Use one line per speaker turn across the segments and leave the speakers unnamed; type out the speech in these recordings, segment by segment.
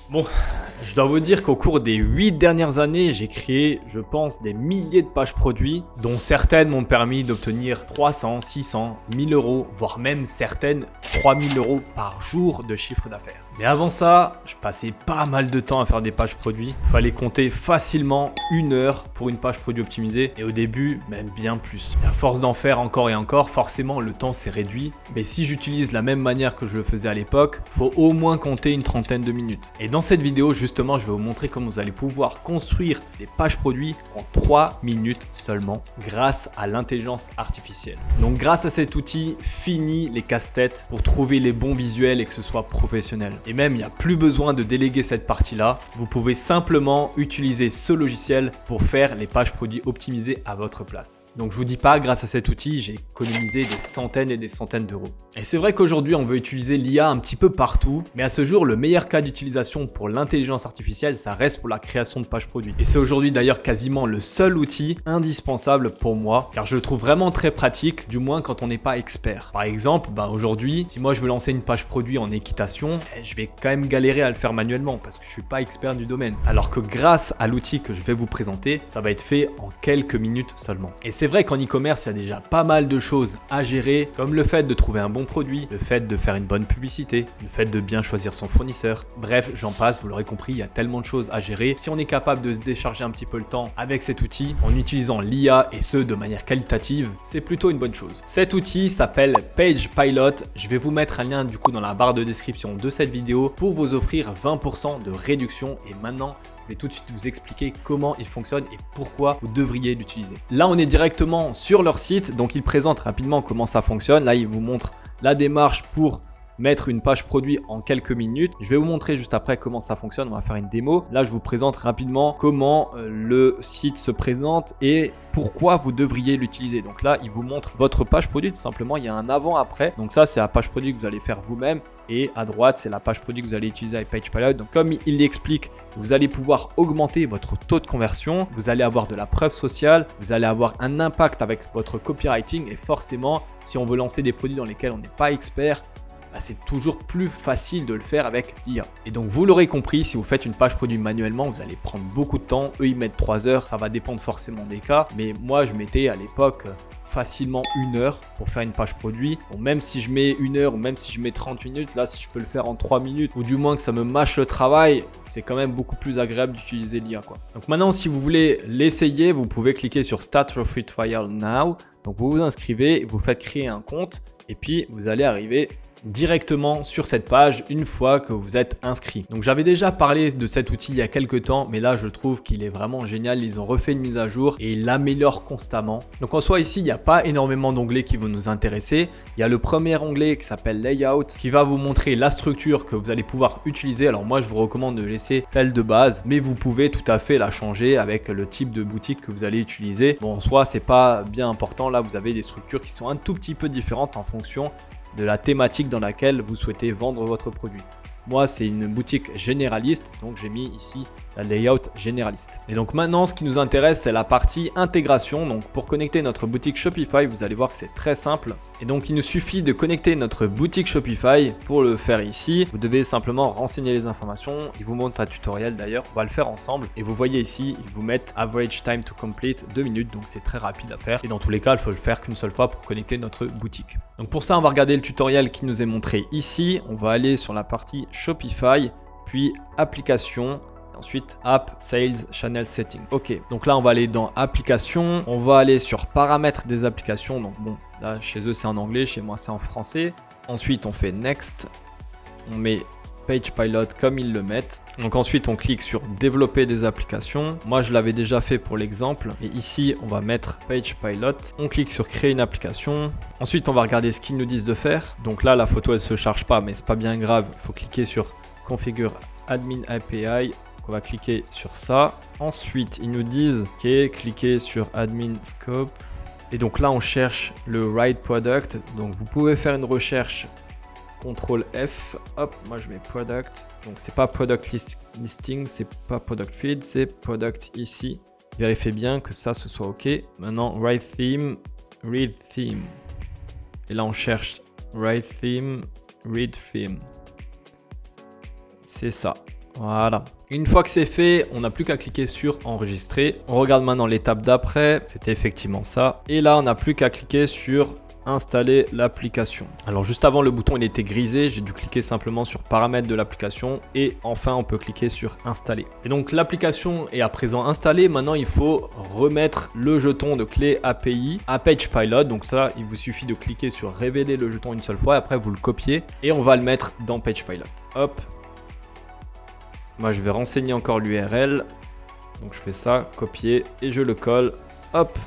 Bon, je dois vous dire qu'au cours des 8 dernières années, j'ai créé, je pense, des milliers de pages produits, dont certaines m'ont permis d'obtenir 300, 600, 1000 euros, voire même certaines 3000 euros par jour de chiffre d'affaires. Mais avant ça, je passais pas mal de temps à faire des pages produits. Il fallait compter facilement 1 heure pour une page produit optimisée, et au début, même bien plus. Et à force d'en faire encore et encore, forcément, le temps s'est réduit. Mais si j'utilise la même manière que je le faisais à l'époque, il faut au moins compter une trentaine de minutes. Et dans cette vidéo, justement, je vais vous montrer comment vous allez pouvoir construire des pages produits en 3 minutes seulement grâce à l'intelligence artificielle. Donc grâce à cet outil, fini les casse-têtes pour trouver les bons visuels et que ce soit professionnel. Et même, il n'y a plus besoin de déléguer cette partie-là. Vous pouvez simplement utiliser ce logiciel pour faire les pages produits optimisées à votre place. Donc je vous dis pas, grâce à cet outil, j'ai économisé des centaines et des centaines d'euros. Et c'est vrai qu'aujourd'hui, on veut utiliser l'IA un petit peu partout, mais à ce jour, le meilleur cas d'utilisation pour l'intelligence artificielle, ça reste pour la création de pages produits. Et c'est aujourd'hui d'ailleurs quasiment le seul outil indispensable pour moi, car je le trouve vraiment très pratique, du moins quand on n'est pas expert. Par exemple, aujourd'hui, si moi je veux lancer une page produit en équitation, je vais quand même galérer à le faire manuellement parce que je suis pas expert du domaine. Alors que grâce à l'outil que je vais vous présenter, ça va être fait en quelques minutes seulement. Et c'est vrai qu'en e-commerce, il y a déjà pas mal de choses à gérer, comme le fait de trouver un bon produit, le fait de faire une bonne publicité, le fait de bien choisir son fournisseur. Bref, j'en passe, vous l'aurez compris, il y a tellement de choses à gérer. Si on est capable de se décharger un petit peu le temps avec cet outil, en utilisant l'IA et ce de manière qualitative, c'est plutôt une bonne chose. Cet outil s'appelle PagePilot. Je vais vous mettre un lien du coup dans la barre de description de cette vidéo pour vous offrir 20% de réduction. Et maintenant, je vais tout de suite vous expliquer comment il fonctionne et pourquoi vous devriez l'utiliser. Là, on est directement sur leur site, donc ils présentent rapidement comment ça fonctionne. Là, ils vous montrent la démarche pour mettre une page produit en quelques minutes. Je vais vous montrer juste après comment ça fonctionne. On va faire une démo. Là, je vous présente rapidement comment le site se présente et pourquoi vous devriez l'utiliser. Donc là, il vous montre votre page produit. Tout simplement, il y a un avant-après. Donc ça, c'est la page produit que vous allez faire vous-même. Et à droite, c'est la page produit que vous allez utiliser avec PagePilot. Donc comme il l'explique, vous allez pouvoir augmenter votre taux de conversion. Vous allez avoir de la preuve sociale. Vous allez avoir un impact avec votre copywriting. Et forcément, si on veut lancer des produits dans lesquels on n'est pas expert, c'est toujours plus facile de le faire avec l'IA. Et donc vous l'aurez compris, si vous faites une page produit manuellement, vous allez prendre beaucoup de temps. Eux, ils mettent 3 heures, ça va dépendre forcément des cas. Mais moi, je mettais à l'époque facilement 1 heure pour faire une page produit. Bon, même si je mets 1 heure ou même si je mets 30 minutes, là, si je peux le faire en 3 minutes ou du moins que ça me mâche le travail, c'est quand même beaucoup plus agréable d'utiliser l'IA, quoi. Donc maintenant, si vous voulez l'essayer, vous pouvez cliquer sur Start your free trial now. Donc vous vous inscrivez, vous faites créer un compte et puis vous allez arriver directement sur cette page une fois que vous êtes inscrit. Donc j'avais déjà parlé de cet outil il y a quelques temps, mais là je trouve qu'il est vraiment génial. Ils ont refait une mise à jour et ils l'améliorent constamment. Donc en soi ici, il n'y a pas énormément d'onglets qui vont nous intéresser. Il y a le premier onglet qui s'appelle Layout qui va vous montrer la structure que vous allez pouvoir utiliser. Alors moi je vous recommande de laisser celle de base, mais vous pouvez tout à fait la changer avec le type de boutique que vous allez utiliser. Bon, en soi c'est pas bien important. Là vous avez des structures qui sont un tout petit peu différentes en fonction de la thématique dans laquelle vous souhaitez vendre votre produit. Moi, c'est une boutique généraliste, donc j'ai mis ici la layout généraliste. Et donc maintenant, ce qui nous intéresse, c'est la partie intégration. Donc pour connecter notre boutique Shopify, vous allez voir que c'est très simple. Et donc il nous suffit de connecter notre boutique Shopify. Pour le faire ici, vous devez simplement renseigner les informations. Il vous montre un tutoriel d'ailleurs, on va le faire ensemble. Et vous voyez ici, ils vous mettent average time to complete 2 minutes, donc c'est très rapide à faire. Et dans tous les cas, il faut le faire qu'une seule fois pour connecter notre boutique. Donc pour ça, on va regarder le tutoriel qui nous est montré ici. On va aller sur la partie Shopify, puis application, ensuite app, sales, channel setting. Ok, donc là on va aller dans application, on va aller sur paramètres des applications. Donc bon, là chez eux c'est en anglais, chez moi c'est en français. Ensuite on fait next, on met PagePilot comme ils le mettent. Donc ensuite on clique sur développer des applications. Moi je l'avais déjà fait pour l'exemple. Et ici on va mettre PagePilot. On clique sur créer une application. Ensuite on va regarder ce qu'ils nous disent de faire. Donc là la photo elle se charge pas, mais c'est pas bien grave. Il faut cliquer sur configure admin API. On va cliquer sur ça. Ensuite ils nous disent ok, cliquez sur admin scope. Et donc là on cherche le right product. Donc vous pouvez faire une recherche CTRL F, hop, moi je mets product, donc c'est pas product listing, c'est pas product feed, c'est product ici. Vérifiez bien que ça ce soit ok. Maintenant write theme, read theme, et là on cherche write theme, read theme, c'est ça. Voilà. Une fois que c'est fait, on n'a plus qu'à cliquer sur enregistrer. On regarde maintenant l'étape d'après. C'était effectivement ça. Et là, on n'a plus qu'à cliquer sur installer l'application. Alors juste avant, le bouton il était grisé, j'ai dû cliquer simplement sur paramètres de l'application et enfin on peut cliquer sur installer. Et donc l'application est à présent installée. Maintenant il faut remettre le jeton de clé API à PagePilot. Donc ça, il vous suffit de cliquer sur révéler le jeton une seule fois et après vous le copiez et on va le mettre dans PagePilot. Hop. Moi je vais renseigner encore l'URL. Donc je fais ça, copier et je le colle. Hop.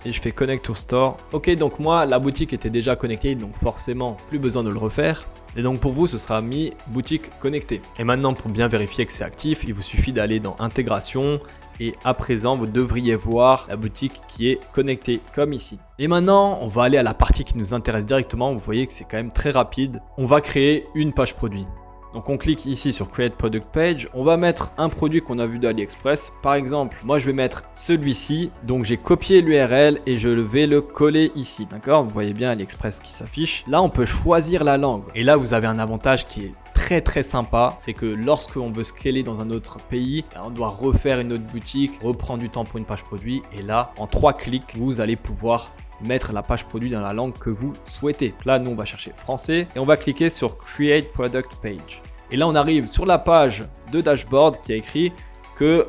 Et je fais Connect to Store. Ok, donc moi, la boutique était déjà connectée, donc forcément, plus besoin de le refaire. Et donc pour vous, ce sera mis boutique connectée. Et maintenant, pour bien vérifier que c'est actif, il vous suffit d'aller dans Intégration. Et à présent, vous devriez voir la boutique qui est connectée, comme ici. Et maintenant, on va aller à la partie qui nous intéresse directement. Vous voyez que c'est quand même très rapide. On va créer une page produit. Donc on clique ici sur Create Product Page, on va mettre un produit qu'on a vu d'AliExpress. Par exemple, moi je vais mettre celui-ci. Donc j'ai copié l'URL et je vais le coller ici. D'accord? Vous voyez bien AliExpress qui s'affiche. Là on peut choisir la langue. Et là vous avez un avantage qui est très sympa, c'est que lorsque on veut scaler dans un autre pays, on doit refaire une autre boutique, reprendre du temps pour une page produit. Et là, en 3 clics, vous allez pouvoir mettre la page produit dans la langue que vous souhaitez. Là, nous, on va chercher français et on va cliquer sur Create Product Page. Et là, on arrive sur la page de dashboard qui a écrit que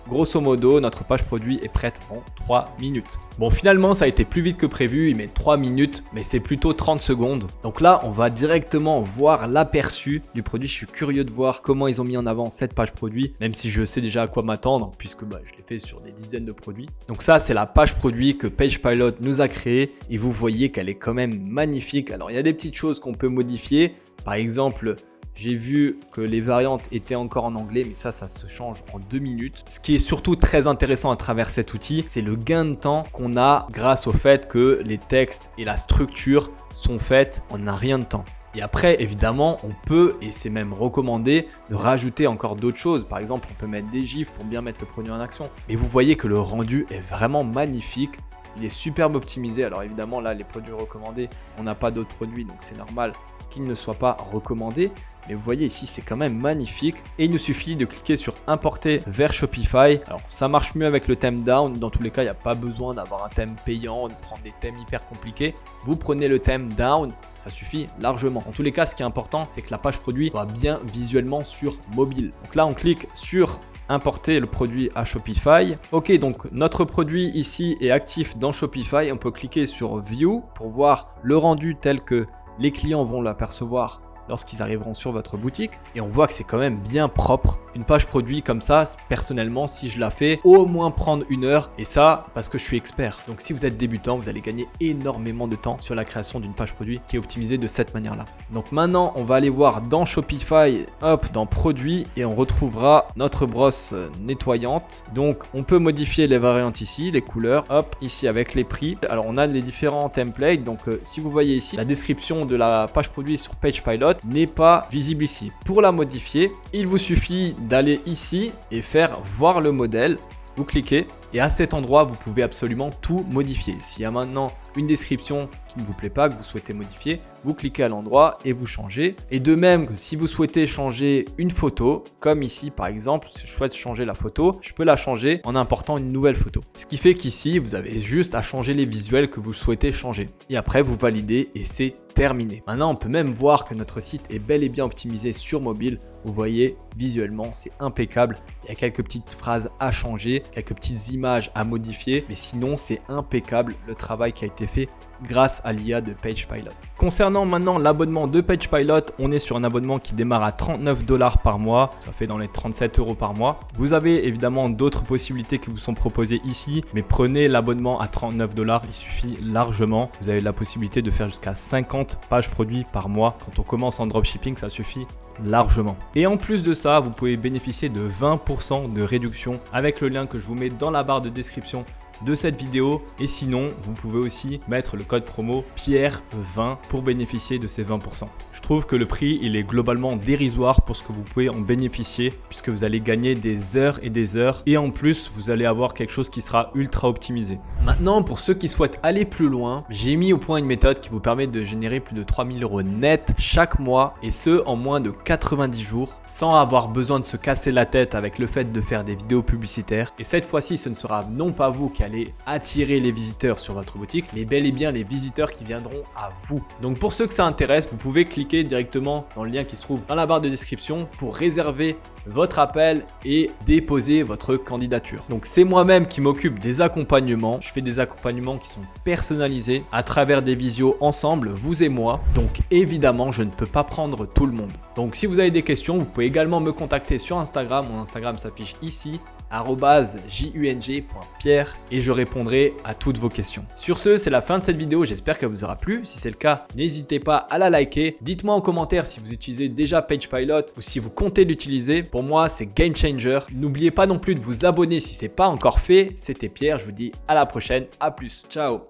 grosso modo, notre page produit est prête en 3 minutes. Bon, finalement, ça a été plus vite que prévu. Il met 3 minutes, mais c'est plutôt 30 secondes. Donc là, on va directement voir l'aperçu du produit. Je suis curieux de voir comment ils ont mis en avant cette page produit, même si je sais déjà à quoi m'attendre, puisque je l'ai fait sur des dizaines de produits. Donc ça, c'est la page produit que PagePilot nous a créée. Et vous voyez qu'elle est quand même magnifique. Alors, il y a des petites choses qu'on peut modifier. Par exemple, j'ai vu que les variantes étaient encore en anglais, mais ça se change en 2 minutes. Ce qui est surtout très intéressant à travers cet outil, c'est le gain de temps qu'on a grâce au fait que les textes et la structure sont faites en un rien de temps. Et après, évidemment, on peut, et c'est même recommandé, de rajouter encore d'autres choses. Par exemple, on peut mettre des gifs pour bien mettre le produit en action. Et vous voyez que le rendu est vraiment magnifique. Il est superbe optimisé. Alors évidemment, là, les produits recommandés, on n'a pas d'autres produits, donc c'est normal qu'ils ne soient pas recommandés. Mais vous voyez ici, c'est quand même magnifique. Et il nous suffit de cliquer sur importer vers Shopify. Alors, ça marche mieux avec le thème down. Dans tous les cas, il n'y a pas besoin d'avoir un thème payant, de prendre des thèmes hyper compliqués. Vous prenez le thème down, ça suffit largement. En tous les cas, ce qui est important, c'est que la page produit soit bien visuellement sur mobile. Donc là, on clique sur importer le produit à Shopify. Ok, donc notre produit ici est actif dans Shopify. On peut cliquer sur View pour voir le rendu tel que les clients vont l'apercevoir lorsqu'ils arriveront sur votre boutique. Et on voit que c'est quand même bien propre. Une page produit comme ça, personnellement, si je la fais, au moins prendre 1 heure. Et ça, parce que je suis expert. Donc si vous êtes débutant, vous allez gagner énormément de temps sur la création d'une page produit qui est optimisée de cette manière-là. Donc maintenant, on va aller voir dans Shopify, hop, dans produits, et on retrouvera notre brosse nettoyante. Donc on peut modifier les variantes ici, les couleurs, hop, ici avec les prix. Alors on a les différents templates. Donc si vous voyez ici, la description de la page produit sur PagePilot n'est pas visible ici. Pour la modifier, il vous suffit d'aller ici et faire voir le modèle. Vous cliquez et à cet endroit, vous pouvez absolument tout modifier. S'il y a maintenant une description qui ne vous plaît pas, que vous souhaitez modifier, vous cliquez à l'endroit et vous changez. Et de même que si vous souhaitez changer une photo, comme ici par exemple, si je souhaite changer la photo, je peux la changer en important une nouvelle photo. Ce qui fait qu'ici, vous avez juste à changer les visuels que vous souhaitez changer. Et après, vous validez et c'est terminé. Maintenant, on peut même voir que notre site est bel et bien optimisé sur mobile. Vous voyez, visuellement, c'est impeccable. Il y a quelques petites phrases à changer, quelques petites images à modifier, mais sinon, c'est impeccable le travail qui a été fait grâce à l'IA de PagePilot. Concernant maintenant l'abonnement de PagePilot, on est sur un abonnement qui démarre à 39 $ par mois. Ça fait dans les 37 € par mois. Vous avez évidemment d'autres possibilités qui vous sont proposées ici, mais prenez l'abonnement à 39 $. Il suffit largement. Vous avez la possibilité de faire jusqu'à 50 pages produits par mois. Quand on commence en dropshipping, ça suffit largement. Et en plus de ça, vous pouvez bénéficier de 20% de réduction avec le lien que je vous mets dans la barre de description de cette vidéo. Et sinon, vous pouvez aussi mettre le code promo Pierre20 pour bénéficier de ces 20%. Je trouve que le prix, il est globalement dérisoire pour ce que vous pouvez en bénéficier puisque vous allez gagner des heures et des heures. Et en plus, vous allez avoir quelque chose qui sera ultra optimisé. Maintenant, pour ceux qui souhaitent aller plus loin, j'ai mis au point une méthode qui vous permet de générer plus de 3000 € net chaque mois et ce en moins de 90 jours sans avoir besoin de se casser la tête avec le fait de faire des vidéos publicitaires. Et cette fois-ci, ce ne sera non pas vous qui allez attirer les visiteurs sur votre boutique, mais bel et bien les visiteurs qui viendront à vous. Donc pour ceux que ça intéresse, vous pouvez cliquer directement dans le lien qui se trouve dans la barre de description pour réserver votre appel et déposer votre candidature. Donc c'est moi-même qui m'occupe des accompagnements. Je fais des accompagnements qui sont personnalisés à travers des visios ensemble, vous et moi. Donc évidemment, je ne peux pas prendre tout le monde. Donc si vous avez des questions, vous pouvez également me contacter sur Instagram. Mon Instagram s'affiche ici, @jung.pierre et je répondrai à toutes vos questions. Sur ce, c'est la fin de cette vidéo. J'espère qu'elle vous aura plu. Si c'est le cas, n'hésitez pas à la liker. Dites-moi en commentaire si vous utilisez déjà PagePilot ou si vous comptez l'utiliser. Pour moi, c'est game changer. N'oubliez pas non plus de vous abonner si ce n'est pas encore fait. C'était Pierre. Je vous dis à la prochaine. À plus. Ciao.